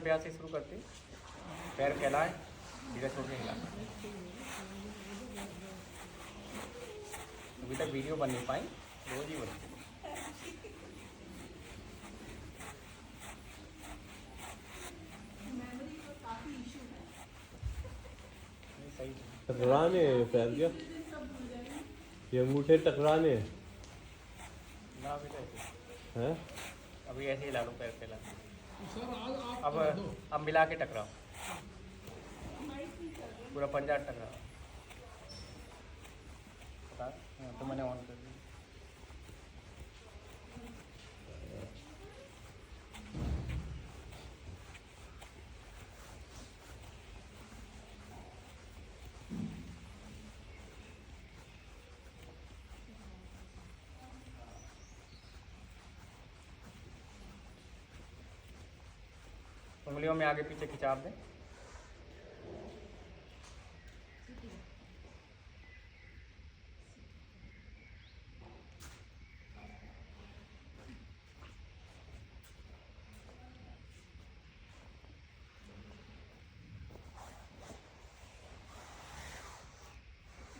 अभ्यास से शुरू करते, पैर फैलाए, धीरे छोड़ के हिला। अभी तक वीडियो बन नहीं पाई, रोज ही बनती। सही टकराने पैर क्या ये अंगूठे टकराने ना, अभी तो ऐसे हैं। अभी ऐसे ही ला लो, पैर फैला। अब मिला के टकराओ, पूरा पंजा टकराओ। हाँ, तो मैंने ऑन कर दिया। उंगलियों में आगे पीछे खिंचाव दें।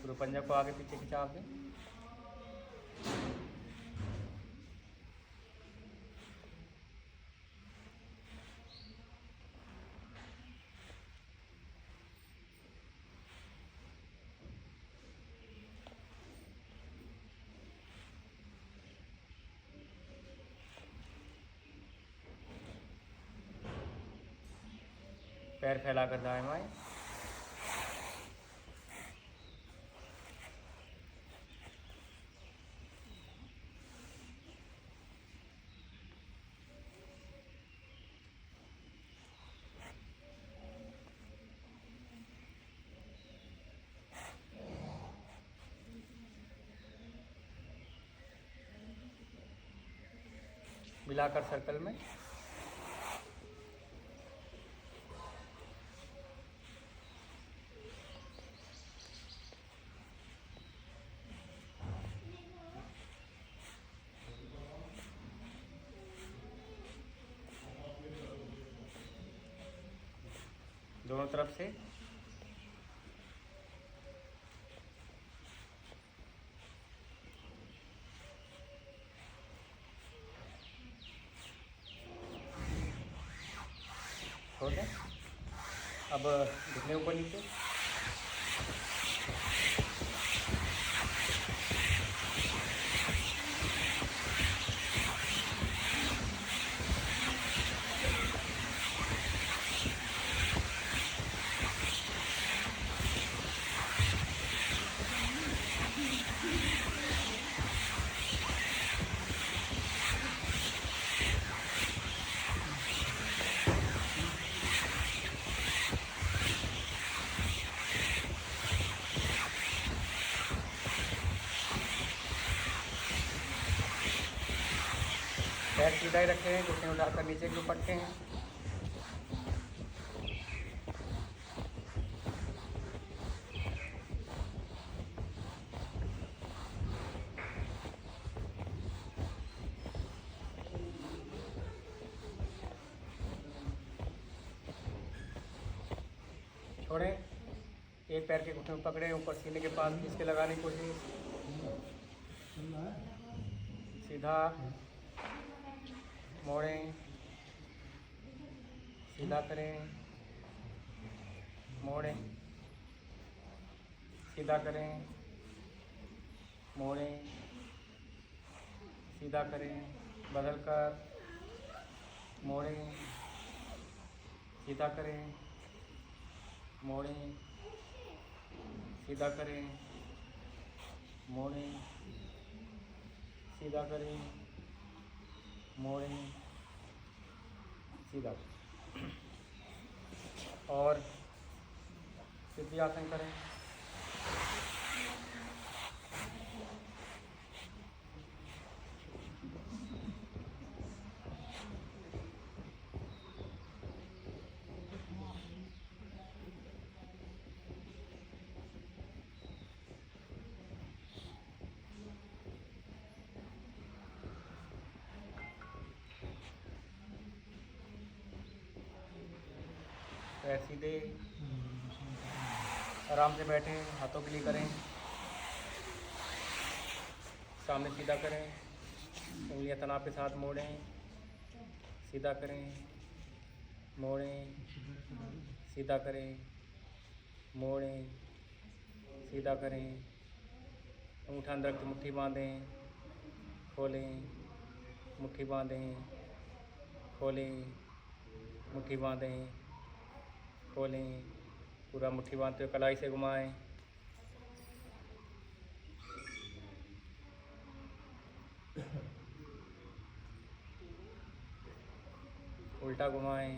पूरे पंजा को आगे पीछे खिंचाव दें। पैर फैलाकर दाएं बाएं। मिलाकर सर्कल में। दोनों तरफ से। छोड़ दें। अब घुटने ऊपर नीचे। पैर सीधा ही रखे हैं, घुटने उठाकर नीचे को पटके हैं। छोड़ें। एक पैर के घुटने पकड़े, ऊपर सीने के पास खींच के लगाने की कोशिश। सीधा मोड़ें, सीधा करें, मोड़ें, सीधा करें, मोड़ें, सीधा करें, बदल कर, मोड़ें, सीधा करें, मोड़ें, सीधा करें, मोड़ें, सीधा करें, मोड़ें, सीधा। और सिद्धि आसन करें। पैर सीधे, आराम से बैठें, हाथों के लिए करें, सामने सीधा करें, उंगलियां तनाव के साथ मोड़ें, सीधा करें, मोड़ें, सीधा करें, मोड़ें, सीधा करें, अंगूठा अंदर की मुट्ठी बांधें, खोलें, मुट्ठी बांधें, खोलें, मुट्ठी बांधें, खोलें, पूरा मुट्ठी बांधते हुए कलाई से घुमाएं, उल्टा घुमाएं,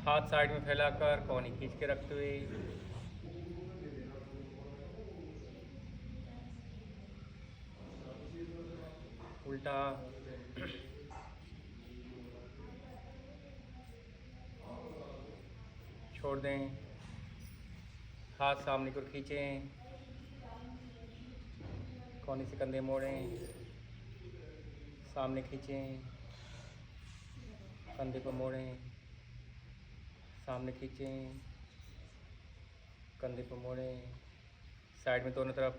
हाथ साइड में फैलाकर कोहनी खींच के रखते हुए, उल्टा, छोड़ दें, हाथ सामने को खींचें, कोहनी से कंधे मोड़ें, सामने खींचें, कंधे को मोड़ें, सामने खींचें, कंधे को मोड़ें, साइड में दोनों तरफ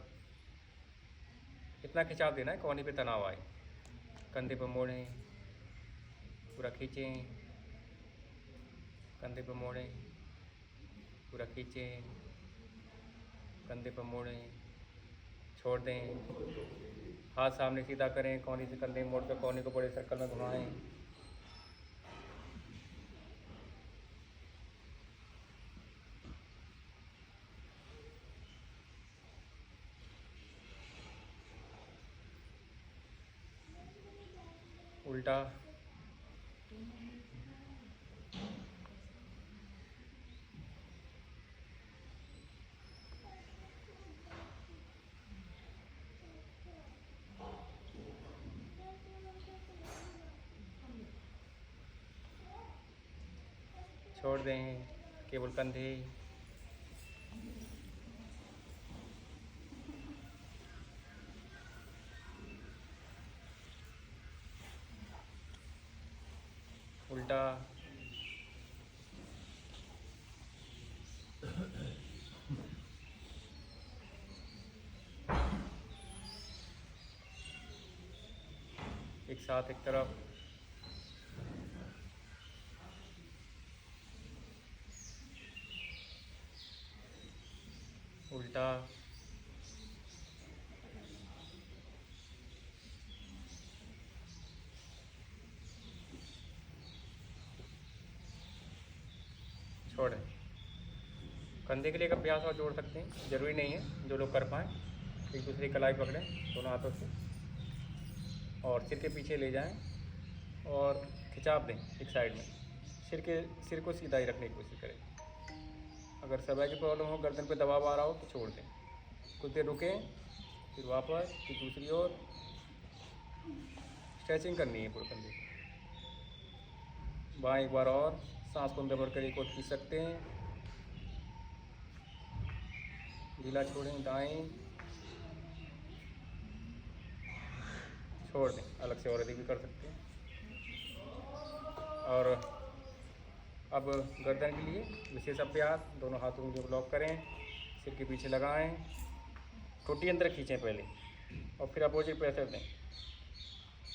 इतना खिंचाव देना है कोहनी पे तनाव आए, कंधे पर मोड़ें, पूरा खींचें, कंधे पर मोड़ें, पूरा खींचें, कंधे पर मोड़ें, छोड़ दें, हाथ सामने सीधा करें, कोहनी से कंधे मोड़ कर कोहनी को बड़े सर्कल में घुमाएं, उल्टा, छोड़ दें, केवल कंधे, उल्टा, एक साथ एक तरफ, उल्टा, छोड़ें। कंधे के लिए एक अभ्यास और जोड़ सकते हैं, ज़रूरी नहीं है, जो लोग कर पाएँ एक दूसरे की कलाई पकड़ें दोनों हाथों से और सिर के पीछे ले जाएं और खिंचाव दें एक साइड में, सिर को सीधा ही रखने की कोशिश करें। अगर सर्वाइकल की प्रॉब्लम हो, गर्दन पे दबाव आ रहा हो तो छोड़ दें, कुछ देर रुकें, फिर वापस, फिर दूसरी ओर स्ट्रेचिंग करनी है पूरे कंधे की। बाएं एक बार और, सांस को अंदर भरकर एक और खींच सकते हैं, ढीला छोड़ें, दाएं, छोड़ दें, अलग से और अधिक भी कर सकते हैं। और अब गर्दन के लिए विशेष अभ्यास, दोनों हाथों को ब्लॉक करें, सिर के पीछे लगाएं, ठुड्डी अंदर खींचें पहले और फिर अपोजिट प्रेशर दें,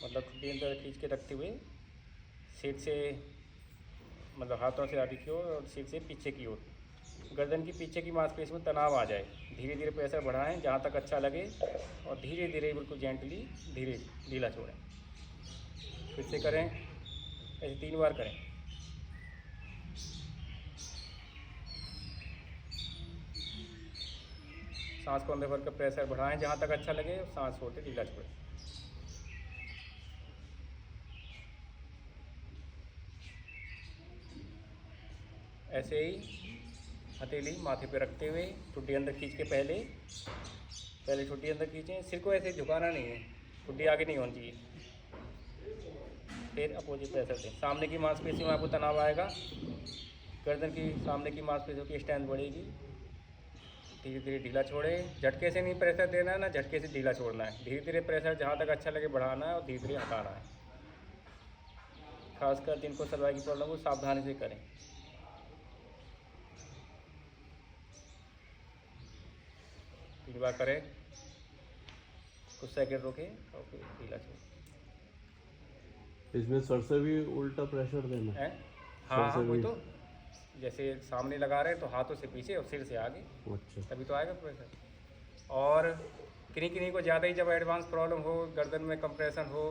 मतलब ठुड्डी अंदर खींच के रखते हुए सिर से, मतलब हाथों से आगे की ओर और सिर से पीछे की ओर, गर्दन की पीछे की मांसपेशी में तनाव आ जाए, धीरे धीरे प्रेशर बढ़ाएं जहाँ तक अच्छा लगे और धीरे धीरे बिल्कुल जेंटली धीरे ढीला छोड़ें। फिर से करें, ऐसे 3 बार करें। सांस को अंदर भर कर प्रेशर बढ़ाएं जहाँ तक अच्छा लगे, सांस छोड़ते ढीला छोड़ें। ऐसे ही हथेली माथे पे रखते हुए ठुड्डी अंदर खींच के पहले ठुड्डी अंदर खींचें, सिर को ऐसे झुकाना नहीं है, ठुड्डी आगे नहीं होनी चाहिए। फिर अपोजिट प्रेशर दें, सामने की मांसपेशी में आपको तनाव आएगा, गर्दन की सामने की मांसपेशियों की स्ट्रेंथ बढ़ेगी, धीरे धीरे ढीला छोड़े, झटके से नहीं प्रेशर देना है ना झटके से ढीला छोड़ना है, धीरे धीरे प्रेशर जहाँ तक अच्छा लगे बढ़ाना है और धीरे धीरे हटाना है। खासकर जिनको सलवाई की प्रॉब्लम हो सावधानी से करें। तीन बार करें, कुछ सेकंड रोके और फिर ढीला छोड़ें। इसमें सर से भी उल्टा प्रेशर देना है हाँ सर हाँ से वही भी? तो, जैसे सामने लगा रहे हैं तो हाथों से पीछे और सिर से आगे, अच्छा। तभी तो आएगा प्रेशर। और किन्हीं किन्हीं को ज़्यादा ही जब एडवांस प्रॉब्लम हो, गर्दन में कंप्रेशन हो,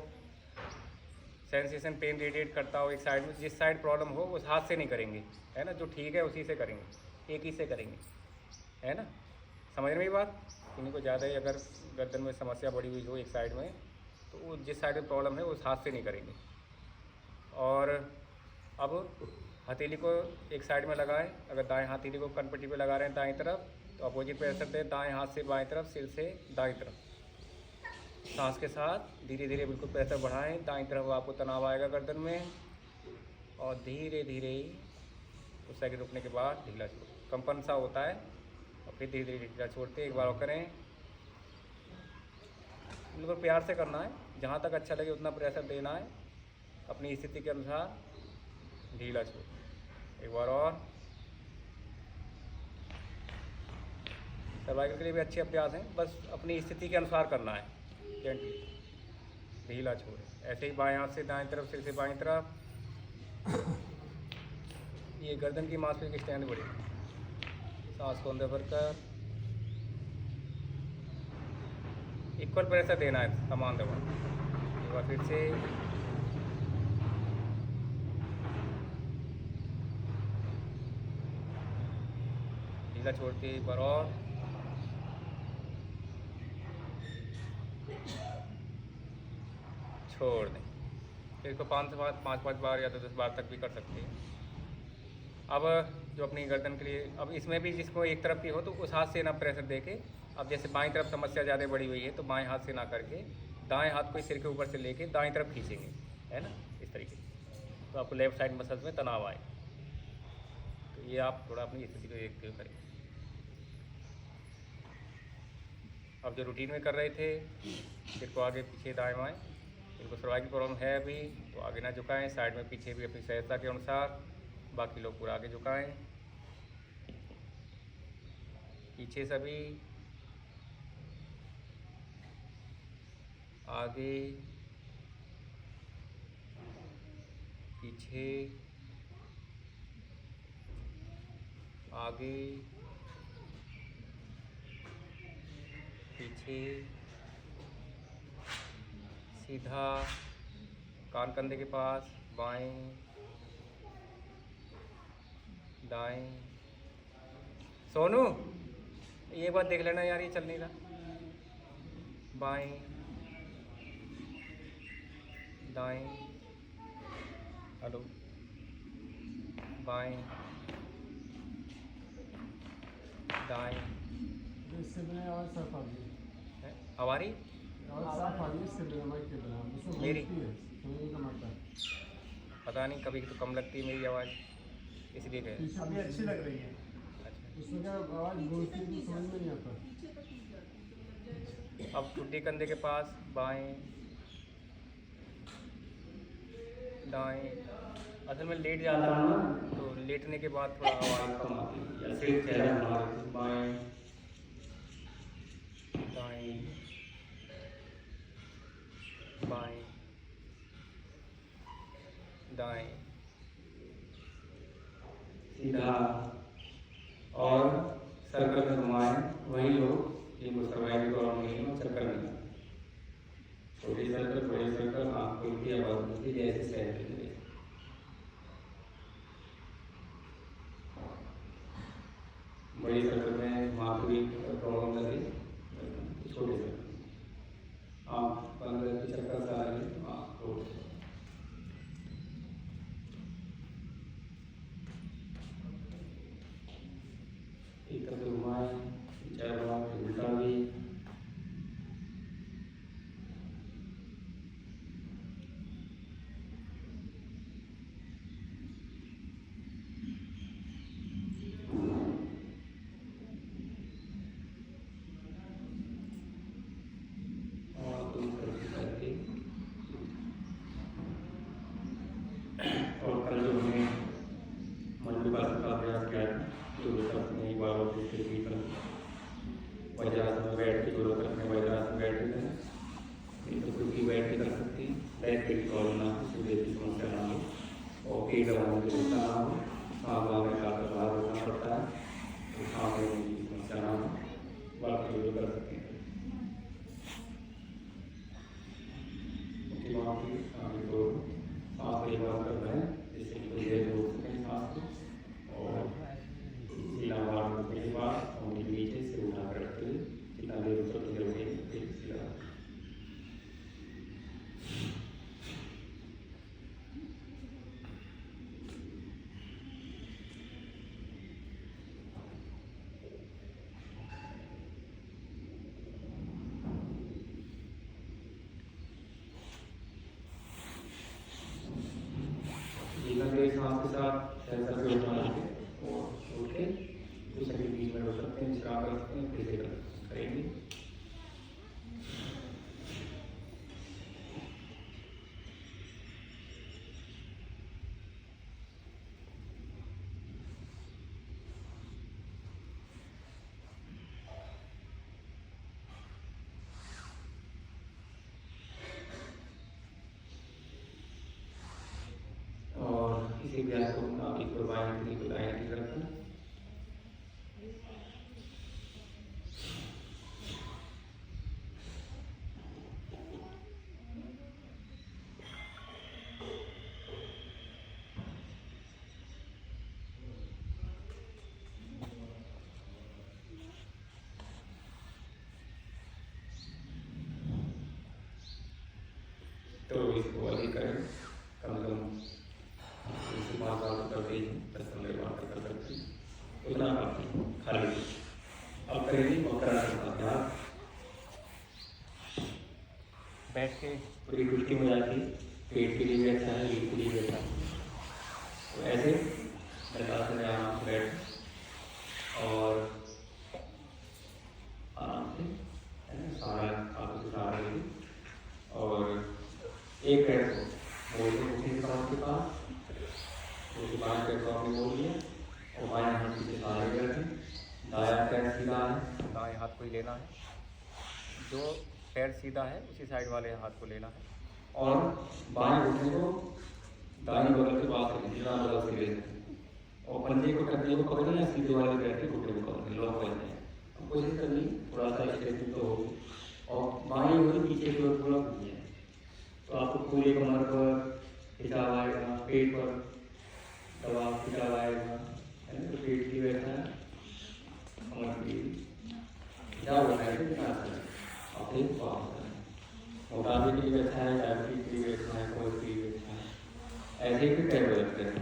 सेंसेशन पेन रेडिएट करता हो एक साइड में, जिस साइड प्रॉब्लम हो उस हाथ से नहीं करेंगे, है ना, जो ठीक है उसी से करेंगे, एक ही से करेंगे, है ना, समझ में ये बात। किन्हीं को ज़्यादा ही अगर गर्दन में समस्या बड़ी हुई हो एक साइड में, तो वो जिस साइड में प्रॉब्लम है उस हाथ से नहीं करेंगे। और अब हथेली को एक साइड में लगाएं, अगर दाएं हथेली को कनपट्टी पे लगा रहे हैं दाएं तरफ, तो अपोजिट प्रेशर दें, दाएं हाथ से बाएं तरफ, सिर से दाएं तरफ, सांस के साथ धीरे धीरे बिल्कुल प्रेशर बढ़ाएं, दाएं तरफ आपको तनाव आएगा गर्दन में, और धीरे धीरे कुछ सेकंड रुकने के बाद ढीला छोड़ें, कंपन सा होता है, और फिर धीरे धीरे ढीला छोड़ते, एक बार और करें। बिल्कुल प्यार से करना है, जहाँ तक अच्छा लगे उतना प्रेशर देना है, अपनी स्थिति के अनुसार ढीला छोड़। एक बार और। सर्वाइकल के लिए भी अच्छे अभ्यास हैं, बस अपनी स्थिति के अनुसार करना है, जेंटली ढीला छोड़े। ऐसे ही बाएं हाथ से दाएं तरफ, सिर से बाएं तरफ, ये गर्दन की मांसपेशी की स्ट्रेंथ बढ़ेगी। सांस को अंदर भरकर इक्वल प्रेशर देना है, समान दबाव। एक बार फिर से, ढीला छोड़ते एक बार और, छोड़ दें। फिर इसको 5 बार या तो 10 बार तक भी कर सकते हैं। अब जो अपनी गर्दन के लिए, अब इसमें भी जिसको एक तरफ की हो तो उस हाथ से ना प्रेशर देके, अब जैसे बाएं तरफ समस्या ज़्यादा बड़ी हुई है तो बाएं हाथ से ना करके दाएं हाथ को सिर के ऊपर से लेके दाएं तरफ खींचेंगे, है ना, इस तरीके से, तो आपको लेफ्ट साइड मसल्स में तनाव आए। तो ये आप थोड़ा अपनी स्थिति को देखते हुए करें। अब जो रूटीन में कर रहे थे, सिर को आगे पीछे दाएं बाएं, इनको सर्वाइकल की प्रॉब्लम है अभी तो आगे ना झुकाएं, साइड में पीछे भी अपनी सहजता के अनुसार, बाकी लोग पूरा आगे झुकाएं, पीछे सभी आगे पीछे, आगे पीछे, सीधा, कान कंधे के पास, बाएं दाएं। सोनू ये बात देख लेना यार, ये चल नहीं रहा। बाएं दाएं, हेलो, बाएं दाएं। इससे बिना आवाज़ साफ आ रही है। हमारी आवाज़ साफ आ रही है इससे बिना, माइक के बिना। उसमें मेरी? गूंजती है, सुनने का मत है। पता नहीं, कभी तो कम लगती है मेरी आवाज़, इसलिए कह पीछे अभी अच्छी लग रही है। अच्छा। उसमें क्या आवाज़ गूंजती है तो समझ में नहीं आता। अब टुड्डी कंधे के पास, बाएं दाएं। असल में लेट जाता हूँ ना, तो लेटने के बाद थोड़ा आवाज़ कम आती है, या सिर चेहरा घुमा देते हैं। बाएं दाएं, बाएं दाएं, सीधा, और सर्कल में घुमाएं। वही लोग जिनको सर्वाइकल प्रॉब्लम नहीं है चक्कर नहीं आते। छोटी सर्कल, बड़ी सर्कल, आँख खुल के आवाज़ मिलती है, जैसे सहज लेते हैं। बड़ी सर्कल में माधुरी प्रॉब्लम लगे, छोटे सर्कल आँख बंद करके चक्कर सा लगे, आँख खोल के। एक तरफ से घुमाएं, चार बार, फिर उल्टा भी। मुझे रुकना ना हो, सांस लेने का बाहर रुकना पड़ता है, तो सांस लेने की समस्या ना हो, बाकी जो कर सकते हैं। वहाँ की आगे को सांस ले बंद करना है, जिससे कि धीरे रोक सकें सांस को, और सीधा बाहर रुकने के बाद उनके नीचे से उठा कर रखते हुए जितना देर उसको धीरे रोके सीधा। सांस के साथ सेंसर पे उठा लेंगे और उठ के दूसरे के बीच में रोक सकते हैं, विश्राम कर सकते हैं, फिर से करेंगे। इसी अभ्यास को आप एक बाएं को दाएं की तरफ रखें। तो इसको अधिक करें, कम से कम 5 बार करते ही 10-15 बार कर सकते हैं, उतना काफी खाली। अब करेंगे मकरा का अभ्यास। बैठ के पूरी कुश्ती हो जाती है, पेट के लिए भी अच्छा है, रीढ़ के लिए भी अच्छा है। तो ऐसे दरगाह में आराम से बैठ और आराम से सारा आपको सहारा लेंगे और एक पैर को मोड़ के उठे के पास, तो बाएं पैर को आपने मोड़ लिया और बाएं हाथ पीछे सहारे रखें, दायां पैर सीधा है, दाएं हाथ को ही लेना है, जो पैर सीधा है उसी साइड वाले हाथ को लेना है और बाएं घुटने को दाहिने बगल के पास रखें, जितना बगल से ले सकें, और पंजे को टखने को पकड़ें या सीधे वाले पैर के घुटने को पकड़ें, लॉक करते हैं। कोशिश करनी थोड़ा सा स्ट्रेचिंग तो होगी और बाएं उंगली पीछे की ओर थोड़ा घूमिए, तो आपको पूरे कमर पर खिंचाव आएगा, पेट पर दबाव खिंचाव आएगा, है ना। तो पेट की बैठा है, कमर की खिंचाव बनाए तो आप एक मोटापे के लिए बैठा है, डायबिटीज के लिए बैठा है, कोलेस्ट्रॉल के लिए बैठा है, ऐसे ही फिर पैर बदलते हैं।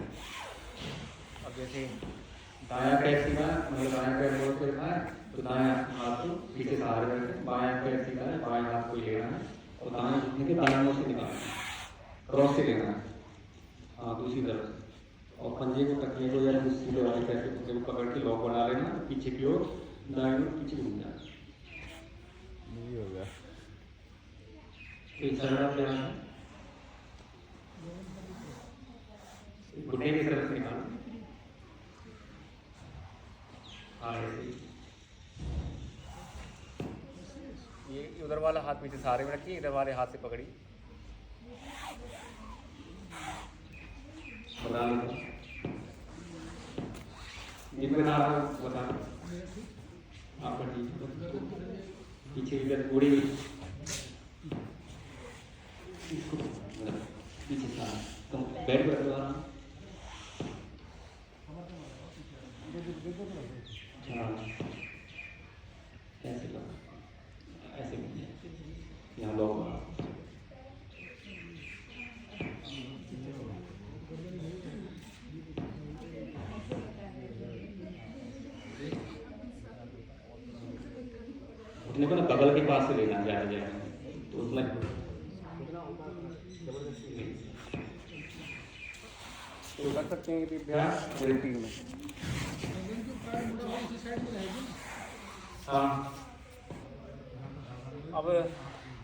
अब जैसे दायां पैर सीधा, मतलब दायां पैर मोड़ के रखा है, तो दायां हाथ को पीछे सहारे रखें, बायां पैर सीधा है, बाएं हाथ को लेना है और दाएं घुटने के दाएं ओर से निकालना है, क्रॉस से लेना है, हाँ दूसरी तरफ, और पंजे को टखने को या सीधे वाले पैर के घुटने को पकड़ के लॉक बना लेना, पीछे की ओर दाएं ओर पीछे घूम जाना। ये हो गया। एक सरल अभ्यास है, घुटने की तरफ से निकालो, ये उधर वाला हाथ पीछे सहारे में रखिए, इधर वाले हाथ से पकड़िए। बता लो जितना आप बता आपका पीछे इधर पूरी पीछे था तो बैठ कर दो आराम। ऐसे लो, ऐसे यहाँ लो, उठने को ना बगल के पास से लेना ज़्यादा तो उतना तो कर सकते हैं कि अभ्यास रिपीट में। हाँ। अब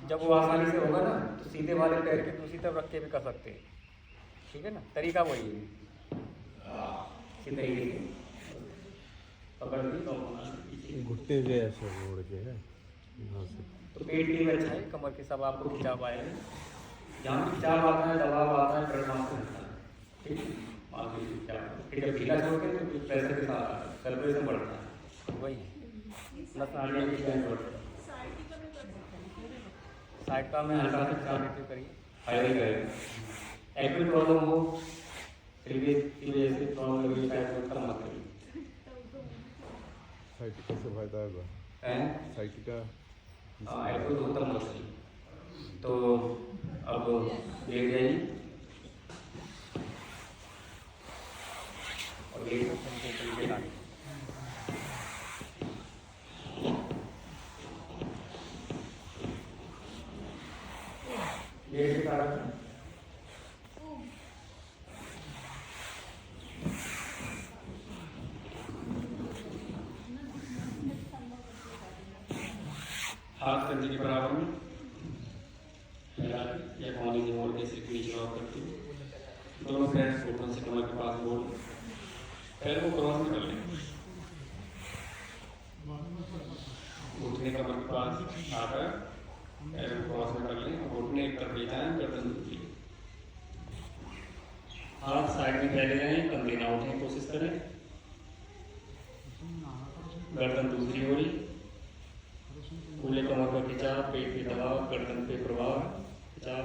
जब वो आसानी से होगा ना तो सीधे वाले पैर के दूसरी तरफ रख के भी कर सकते हैं, ठीक है ना। तरीका वही है, इसी तरीके से पकड़ के घुटने के ऐसे मोड़ के है यहाँ से, तो पेट के लिए अच्छा है, कमर के सब आपको खिंचाव आएगा, जहाँ खिंचाव आता है दबाव आता है, कर्मांस रहता है, ठीक है। मान लीजिए क्या फिर जब ढीला छोड़ते हैं तो फिर प्रेशर के साथ सर्कुलेशन बढ़ता है, वही नस आर्टिया की स्ट्रेंथ बढ़ती है। साइड का में हल्का सा चार्ट करिए। फायदा ही करेगा। एक्यूट प्रॉब्लम हो फिर भी की वजह से प्रॉब्लम लगी शायद कम मत करिए। साइटिका से फायदा होगा। हैं? साइटिका एक्यूट होता मत करिए। तो अब लेट जाइए और लेट लेट के कारण हाथ कंधे के बराबर में या कौनी मोड़ के सिर्फ नीचे लॉक करते हुए दोनों पैर घुटनों से कमर के पास मोड़ पैर को क्रॉस में कर लें, घुटने कमर के पास आकर पैर को क्रॉस में कर लें और घुटने एक तरफ ले जाएं, गर्दन दूसरी। हाथ साइड में फैले रहें, कंधे ना उठने की कोशिश करें, गर्दन दूसरी ओर, खुले कमर पर खिंचाव, पेट पे दबाव, गर्दन पे प्रभाव, खिंचाव,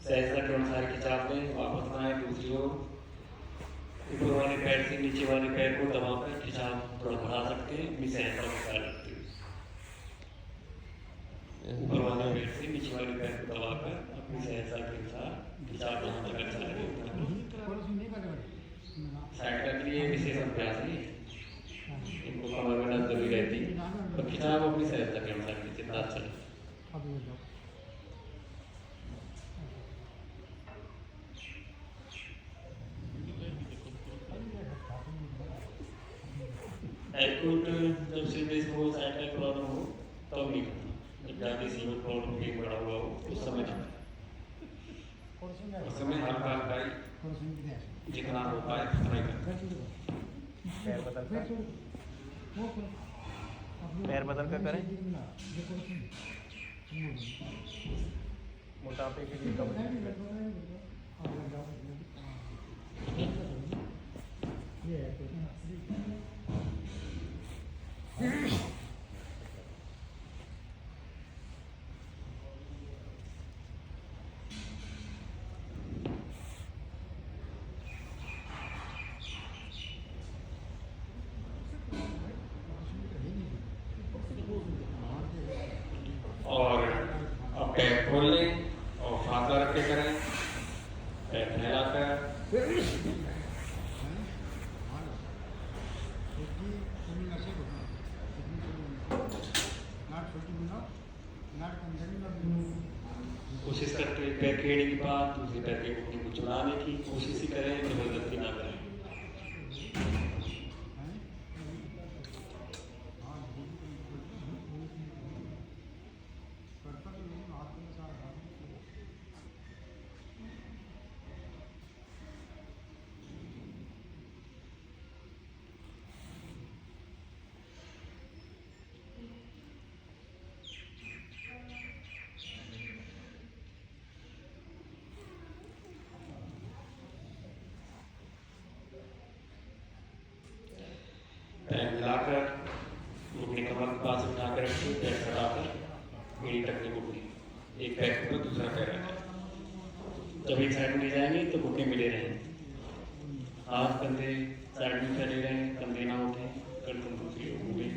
सहजता के अनुसार खिंचाव दें, वापस आए दूसरी ओर, ऊपर वाले पैर से नीचे वाले पैर को दबाकर खिंचाव थोड़ा बढ़ा सकते हैं, अपनी सहजता को ख्याल रखते हुए। ऊपर वाले पैर से नीचे वाले पैर को दबाकर अपनी सहजता के अनुसार खिंचाव जहाँ तक अच्छा लगे उतना करें। साइड का के लिए विशेष अभ्यास नहीं है, इनको कमर में दर्द भी रहती है तो खिंचाव अपनी सहजता के अनुसार जितना अच्छा लगे। एक्यूट जब सीरियस हो, साइड का प्रॉब्लम हो तब नहीं करना, जब ज़्यादा सीवियर प्रॉब्लम पेट बड़ा हुआ हो उस समय करना। उस समय हल्का हल्का ही जितना हो पाए उतना ही करना। पैर बदल कर करें। मोटापे के लिए और अब पैर खोल लें और फासला रख के करें, पैर फैलाकर कोशिश करते हैं पैर खेड़ने के बाद दूसरे पैर के घुटने को चुराने की कोशिश ही करें, जबरदस्ती ना करें। पैर मिलाकर घुटने कमर के पास उठाकर रखिए, पैर सटाकर एड़ी तक के घुटने, एक पैर के ऊपर दूसरा पैर रखें। जब एक साइड में ले जाएंगे तो घुटने मिले रहें, हाथ कंधे साइड में फैले रहें, कंधे ना उठें, गर्दन दूसरी ओर घूमें।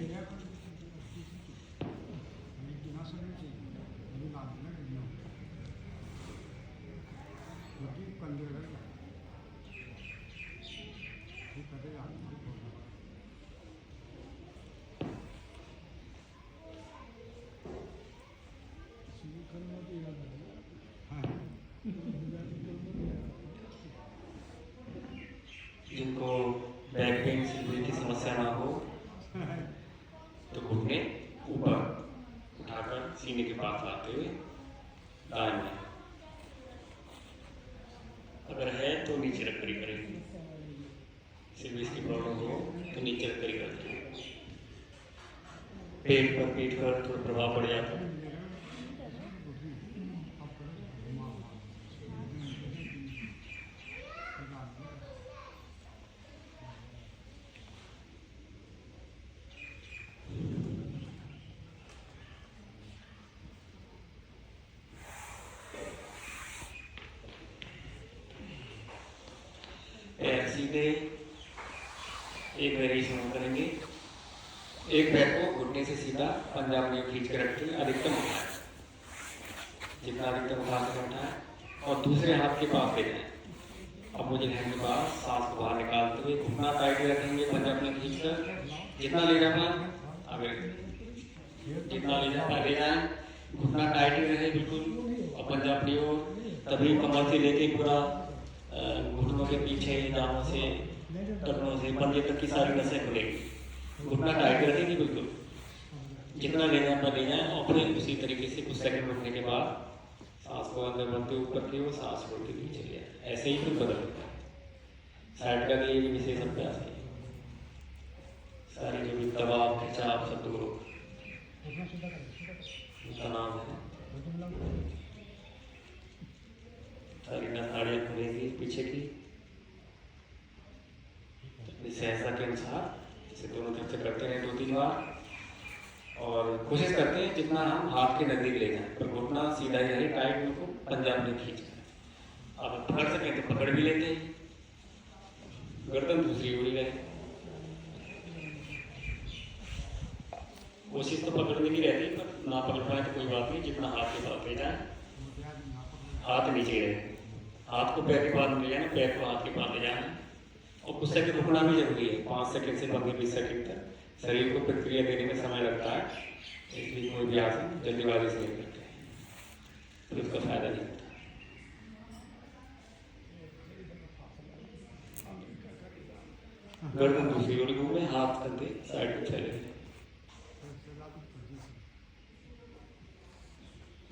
जिनको बैक पेन से की समस्या ना हो तो घुटने ऊपर उठाकर सीने के पास लाते हुए दाएं में, अगर है तो नीचे रख कर करेंगे, सिर्फ की प्रॉब्लम हो तो नीचे रख कर करते हैं। पीठ पर थोड़ा प्रभाव पड़ जाता है। सीधे एक वेरिएशन और करेंगे। एक पैर को घुटने से सीधा पंजाब में खींच कर रखते हुए अधिकतम उठाएं, जितना अधिकतम उठा कर उठाएं, और दूसरे हाथ के पास ले जाएं। अब मुझे लेने के बाद सांस को बाहर निकालते हुए घुटना टाइट रखेंगे, पंजाब में खींच कर जितना ले जाना अगर जितना ले जाना ले जाएं, घुटना टाइट ही रहे बिल्कुल, और पंजाब की ओर तभी कमर से लेके पूरा घुटनों के पीछे, दांतों से, टखनों से पंजे तक की सारी नसें खुलेगी। घुटना टाइट रखेंगे बिल्कुल, जितना ले जाना ले जाएं, और फिर उसी तरीके से कुछ सेकंड रुकने के बाद सांस को अंदर भरते ऊपर की ओर, सांस छोड़ के नीचे ले आए। ऐसे ही फिर बदल होता है। साइड का ये भी विशेष अभ्यास है। सारी जो भी दबाव, खिंचाव, सब दूर हो, तनाव है, सारी नाड़ियाँ खुलेगी पीछे की। सहसा के अनुसार जैसे दोनों तरफ से करते हैं 2-3 बार, और कोशिश करते हैं जितना हम हाथ के नजदीक ले जाएं, पर घुटना सीधा ही रहे, टाइट उनको पंजाब में खींच कर। अब पकड़ सकें तो पकड़ भी लेते हैं, गर्दन दूसरी ओर ही रहे। कोशिश तो पकड़ने की रहती है, पर ना पकड़ पाए तो कोई बात नहीं, जितना हाथ के पास ले जाए, हाथ नीचे रहे, हाथ को पैर के पास ले जाना, पैर को हाथ के पास ले जाना, और कुछ सेकंड रुकना भी जरूरी है। 5 सेकंड से 15-20 सेकंड तक शरीर को प्रतिक्रिया देने में समय लगता है, इसलिए कोई भी आसन जल्दीबाजी से नहीं करते हैं, तो इसका फायदा नहीं होता। गर्दन दूसरी ओर घूमे, हाथ कंधे साइड में चले,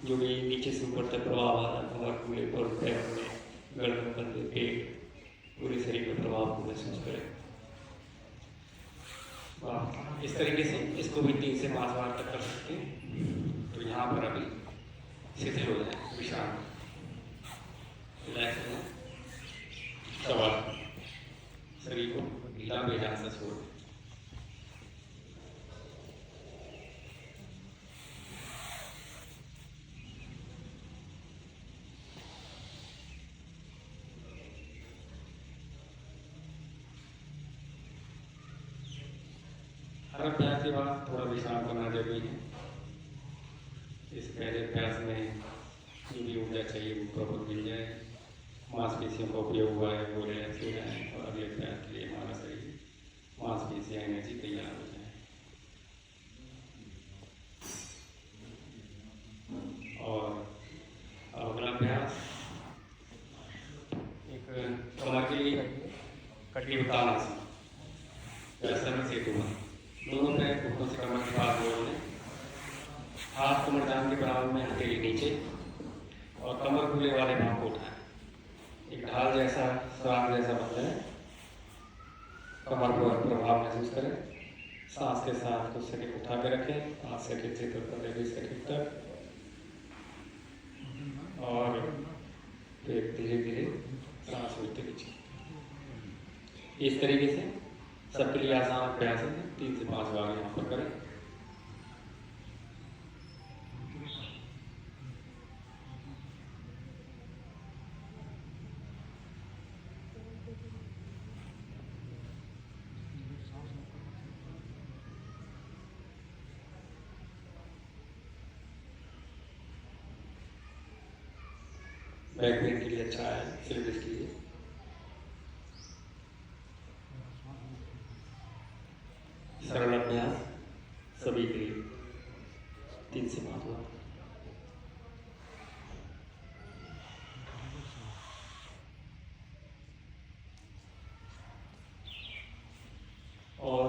जो भी नीचे से ऊपर तक प्रभाव आ रहा है, कमर, पूरे और पैरों में, गर्दन, कंधे, पेट, पूरे शरीर में प्रभाव को महसूस करें। इस तरीके से इसको भी 3 से 5 बार तक कर सकते हैं। तो यहाँ पर अभी शिथिल हो जाए, विश्राम, रिलैक्स हो जाए, सवाल शरीर को ढीला बेजान से छोड़ दें। हर अभ्यास के बाद थोड़ा विश्राम करना जरूरी है। इस पहले अभ्यास में जो भी ऊर्जा चाहिए वो प्रॉपर मिल जाए, मांसपेशियों का उपयोग हुआ है वो रिलैक्स हो जाए, और अगले अभ्यास के लिए हमारा शरीर मांसपेशियाँ एनर्जी तैयार हो जाए। और अब अगला अभ्यास एक कमर के लिए कटी उत्तानासन, वैष्णव सेतु। दोनों पैर घुटनों से कमर के पास जोड़ लें, हाथ कमर जान के बराबर में, हथेली नीचे, और कमर खुले वाले भाग को उठाएं। एक ढाल जैसा, सुराग जैसा बन जाए, कमर पर प्रभाव महसूस करें। सांस के साथ कुछ सेकंड उठा के रखें, 5 सेकंड से 15-20 सेकंड तक, और फिर धीरे धीरे सांस छोड़ते नीचे। इस तरीके से सबके लिए आसान अभ्यास है, 3 से 5 बार यहाँ पर करें। बैक पेन के लिए अच्छा है, सिर डिस्क के लिए। सरल अभ्यास सभी के लिए 3 से 5 बार। और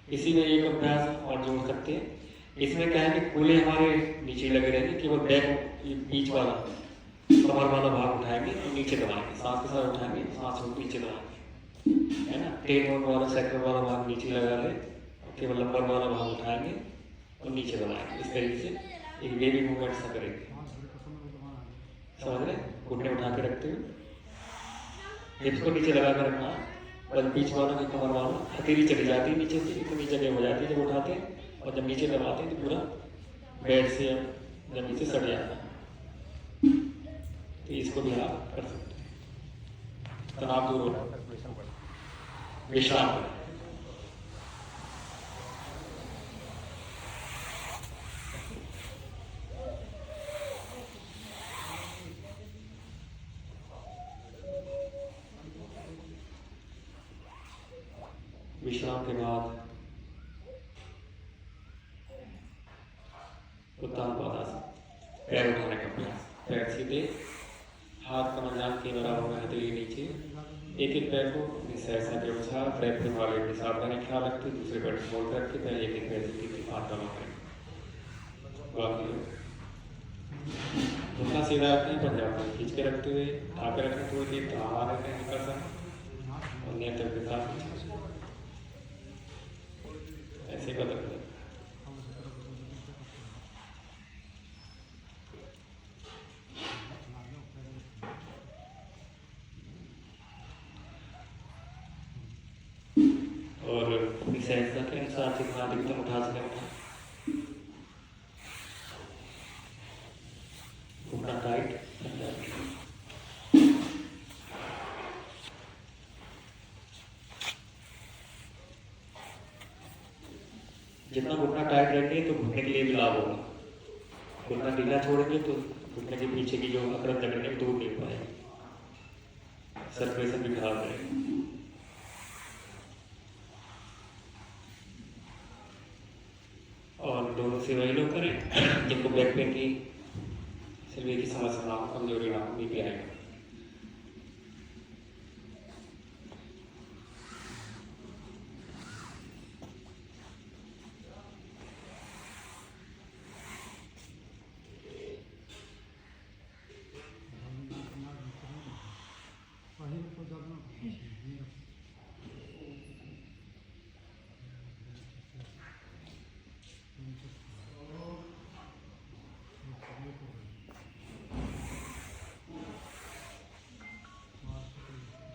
इसी में एक अभ्यास और जोड़ सकते हैं। इसमें क्या है कि कूल्हे हमारे नीचे लगे रहेंगे, केवल बैक बीच वाला कमर वाला भाग उठाएंगे और नीचे दबाएंगे, सांस के साथ उठाएंगे, सांस को नीचे दबाएंगे, है ना। टेन वाला सेक्टर वाला भाग नीचे लगा ले, केवल लंबर वाला भाग उठाएंगे और नीचे दबाएंगे। इस तरीके से एक बेबी मूवमेंट सा करेंगे, समझ रहे। घुटने उठा के रखते हुए हिप्स को नीचे लगा कर रखना, बस बीच वाला की कमर वाला, हथेली चली जाती है नीचे से, इतनी जगह हो जाती है जब उठाते हैं, और जब नीचे दबाते हैं तो पूरा बेड से जमीन से सट जाता है। तो इसको भी आप कर सकते हैं, तनाव दूर होगा। विश्राम करें। विश्राम के बाद उत्तान पादासन, पैर उठाने का प्रयास, पैर सीधे, हाथ का मंजान के बराबर में हथेली नीचे, एक एक पैर को अपनी सहसा के अनुसार पैर के वाले के सावधानी ख्याल रखते हुए दूसरे पैर को मोड़ करके पहले एक एक पैर से तीन हाथ जमा करें। बाकी घुटना सीधा रखें, पंजाब में खींच के रखते हुए ढाके रखें, थोड़ी देर बाहर रखें निकल सकते और नियंत्रण के साथ ऐसे बदल दें। और सहजता के अनुसार जितना अधिकतम उठा सकें, घुटना टाइट, जितना घुटना टाइट रखेंगे तो घुटने के लिए भी लाभ होगा। घुटना ढीला छोड़ेंगे तो घुटने के पीछे की जो अकड़न जकड़न है दूर नहीं पाएगी, सर्कुलेशन भी खराब रहेगा। और दोनों से वही लोग करें जिनको बैक पेन की सिरवे की समस्या ना हो, कमजोरी ना हो, बीपी आएगा।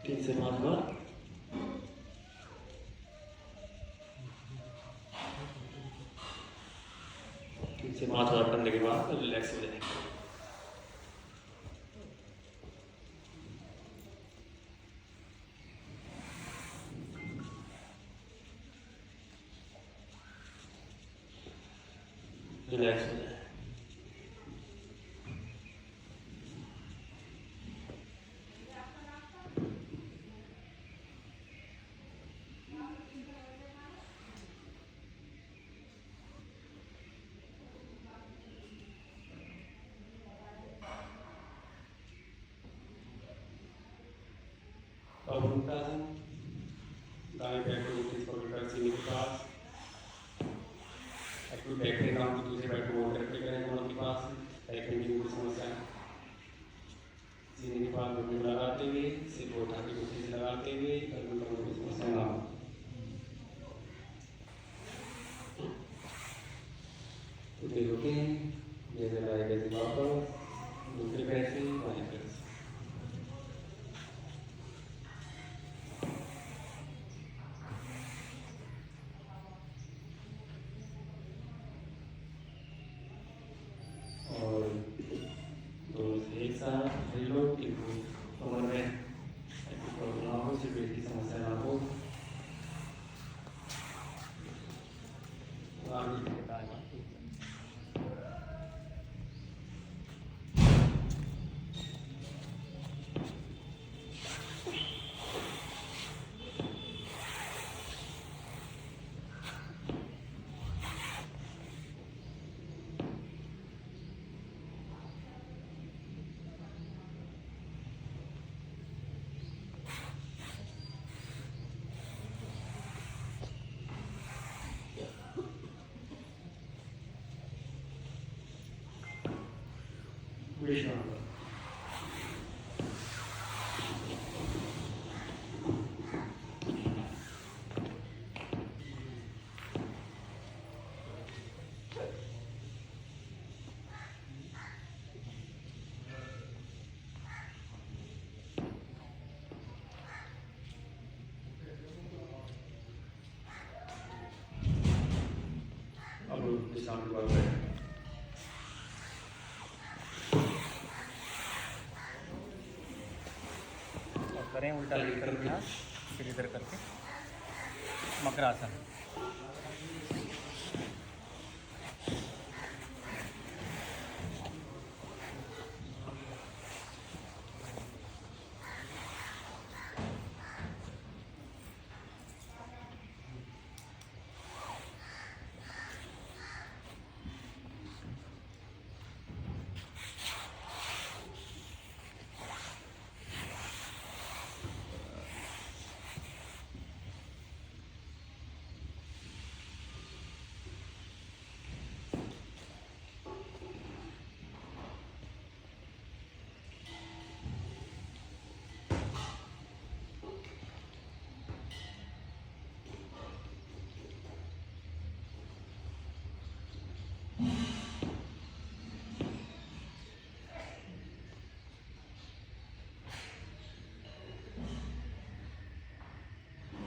तीन से 5 बार। तीन से 5 बार करने के बाद रिलैक्स हो जाएंगे। रिलैक्स हो जाए। और उल्टा है, दाएं पैर को नीचे पकड़कर सीने के पास, एक्टिव बैठने का हम दूसरे पैर को मोड़ करके करें दोनों के पास, बैठने की कोई समस्या है। सीने के पास घुटने लगाते हुए, सिर को उठा के घुटने से लगाते हुए, गर्दन पर कोई समस्या ना हो। तो फिर रुकें, जैसे लाए वैसे वापस, दूसरे पैर से बाएं पैर से। और दोनों से एक साथ लो कि कमर में प्रॉब्लम ना हो, सिर्फ पेट की समस्या ना हो। विश्राम। अब विश्राम के बाद बैठें। करें उल्टा लेकर हाथ फिर इधर करके मकरासन।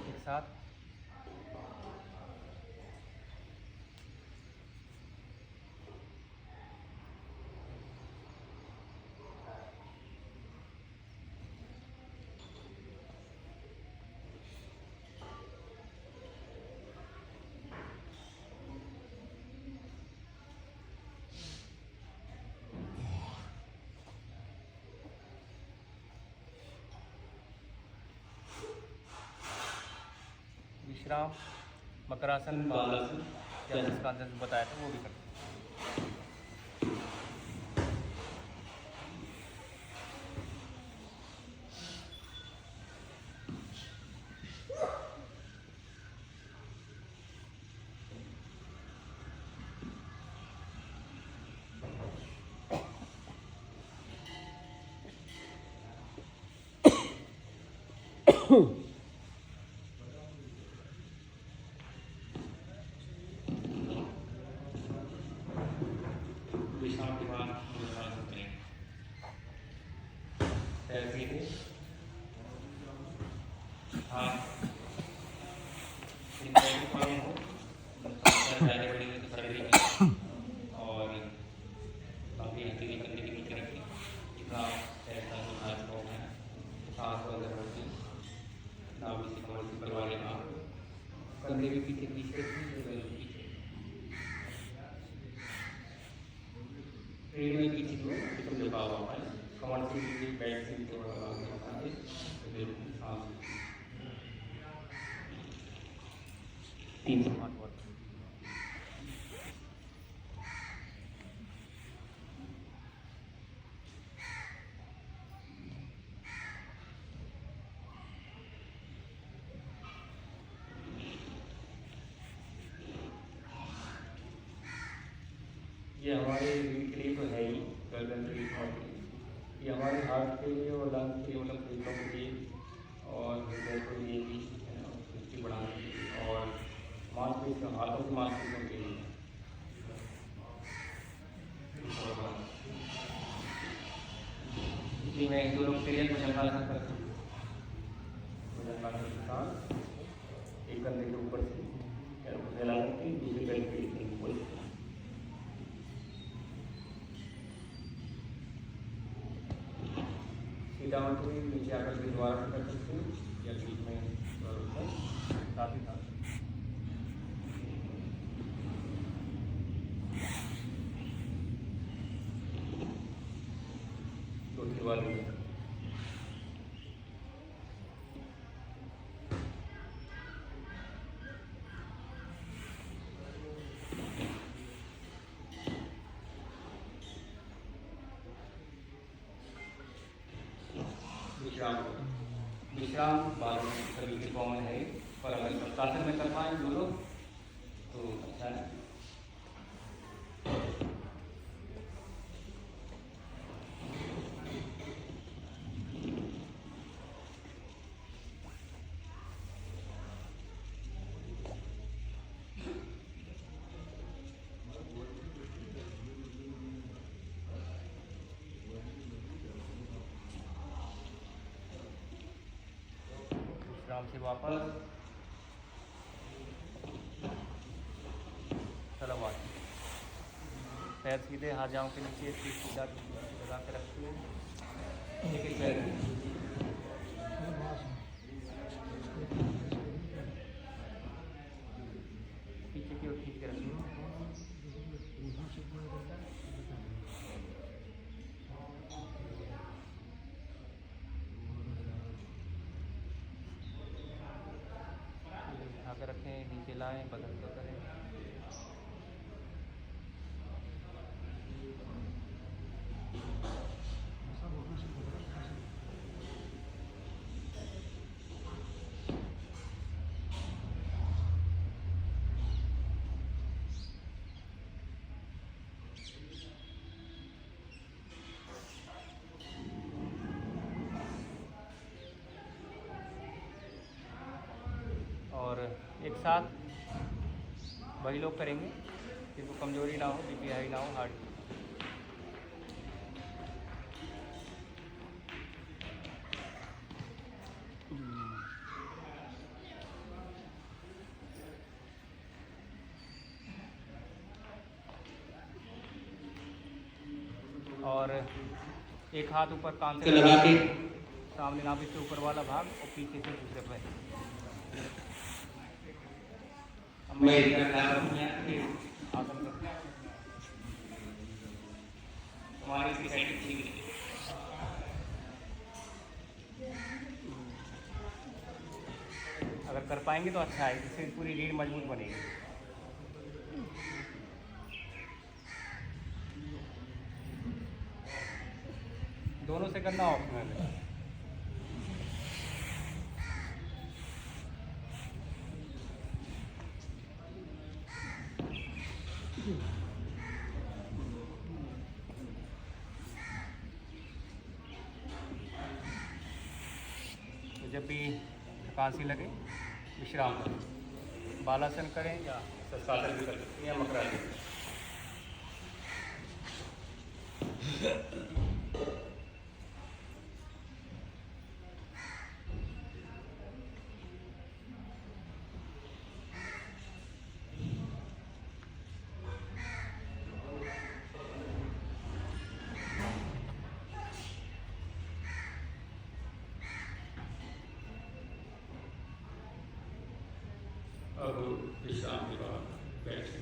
एक साथ विश्राम, मकरासन, बालासन, या जिसका अंदर बताया था वो भी करते हैं। विश्राम के बाद मुद्रासन करेंगे। पैर सीधे, हाथ इन पैर के पाँव हो, ज़्यादा बड़ी हो तो सर भी और बाकी हथेली कंधे के नीचे रखिए। इतना ऐसा तो हाथ हो गया, सांस वगैरह बढ़ती, नाभि से कमर से ऊपर वाले हाथ, कंधे भी पीछे पीछे पीछे ट्रेन में पीछे को एकदम दबा हुआ है, कमर से भी बैक से भी थोड़ा दबा है, फिर सांस 3 से 5 बार। ये हमारे रीढ़ के लिए तो है ही, गर्दन के लिए और ये हमारे हार्ट के लिए और लंग्स के लिए, मतलब फेफड़ों के लिए और हृदय के लिए भी उसकी बढ़ाने के लिए और मांसपेशियों, हाथों की मांसपेशियों के लिए। इसलिए मैं दोनों क्रिया को भुजंगासन करता हूँ। भुजंगासन के साथ एक कंधे के ऊपर से पैर को फैला करके दूसरे पैर के ऊपर से सीधा मत हुई, नीचे आकर के दोबारा कर सकते हैं या बीच में साथ ही साथ चौथी बार भी विश्राम बाद में सभी के कॉमन है, पर अगर सप्ताह में कर पाए दो लोग तो अच्छा है। विश्राम से वापस सलावात, पैर सीधे, हाथ जाओं के नीचे, पीठ सीधा लगा के रखिए, एक एक पैर हिलाएं, बदल के करें। और एक साथ वही लोग करेंगे जिनको कमजोरी ना हो, बीपी हाई ना हो, हार्ट। और एक हाथ ऊपर कान से लगा के सामने नाभि से ऊपर वाला भाग और पीछे से दूसरे पैर। मैं इतना ख्याल रखूंगा कि आसन करते हैं। हमारी इसकी सेटिंग ठीक है। अगर कर पाएंगे तो अच्छा है, इससे पूरी रीढ़ मजबूत बनेगी। दोनों से करना ऑप्शनल है। तो जब भी थकान सी लगे विश्राम करें, बालासन करें या शस्त्रासन भी कर सकते हैं या मकरासन। अब विश्राम के बाद बैठे।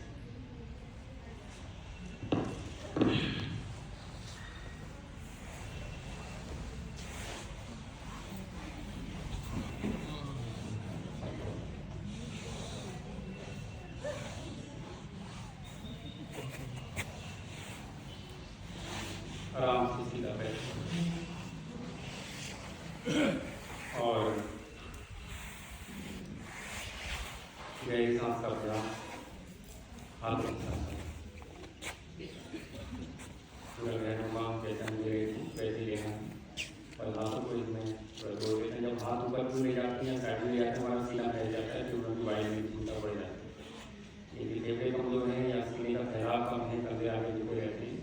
आराम से सीधा बैठे और गहरी सांस का अभ्यास, हाथों के साथ पूरा गहरा जैसा मुझे वैसे ही लेना है। और हाथों को इसमें जोड़ देते हैं। जब हाथ ऊपर को ले जाते हैं, साइड में ले जाते हैं, हमारा सीना फैल जाता है, तो उनकी वायु में छूटा पड़ जाता है। यदि फेफड़े कमजोर हैं या सीने का फैलाव कम है, कंधे आगे झुके रहते हैं,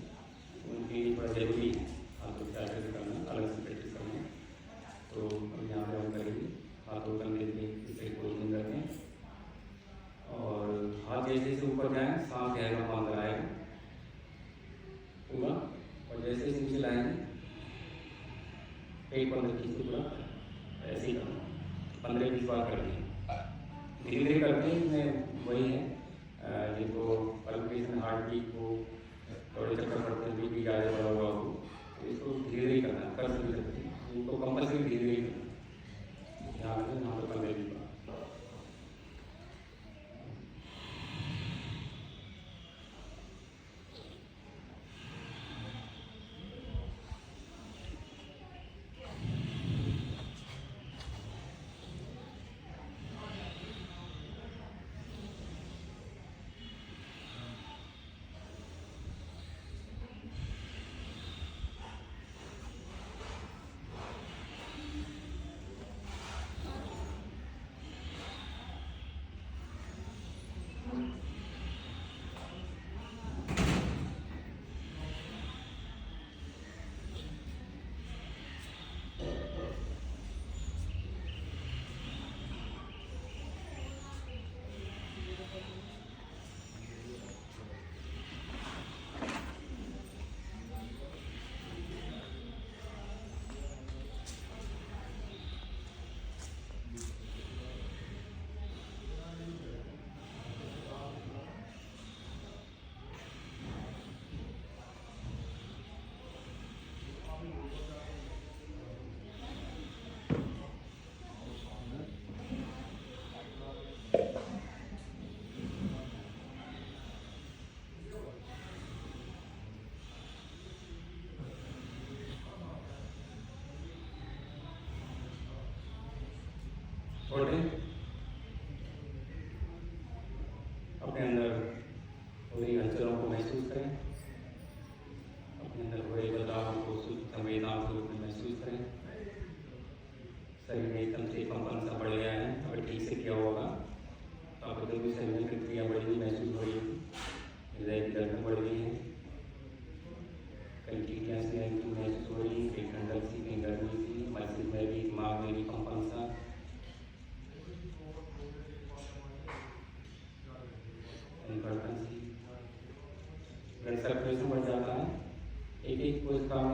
उनके लिए बड़ा जरूरी है हाथों को ऐसे करना, अलग से प्रैक्टिस करना। तो हम यहाँ पर हम करेंगे हाथों कंधे के इसे पोजिशन रखें और हाथ जैसे जैसे ऊपर जाएं, सांस गहरा अंदर आएगा पूरा, और जैसे जैसे नीचे लाएंगे पेट को अंदर खींच के पूरा ऐसे ही करना। 15-20 बार कर दिए, धीरे धीरे करते हैं। इसमें वही है जिनको पल्पिटेशन, हार्ट बीट को थोड़े चक्कर पड़ते हैं, बीपी ज़्यादा बढ़ा हुआ हो, तो इसको धीरे धीरे करना, कर भी सकते हैं। इनको कंपल्सरी धीरे धीरे करना, ध्यान रखें यहाँ पर 15-20 बार।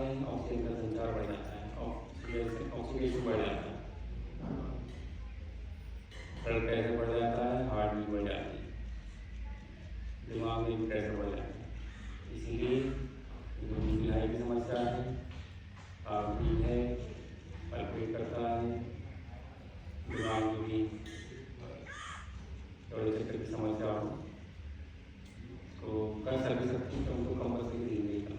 में ऑक्सीजन का संचार बढ़ जाता है, ऑक्सीडेशन बढ़ जाता है, ब्लड प्रेशर बढ़ जाता है, हार्ट बीट बढ़ जाती है, दिमाग में भी प्रेशर बढ़ जाता है। इसीलिए जो बीपी हाई की समस्या है, हार्ट बीट है, पल्पेट करता है, दिमाग में भी चौड़े चक्कर की समस्या हो तो कर सभी सकती तो उनको कंपल्सरी दी गई था।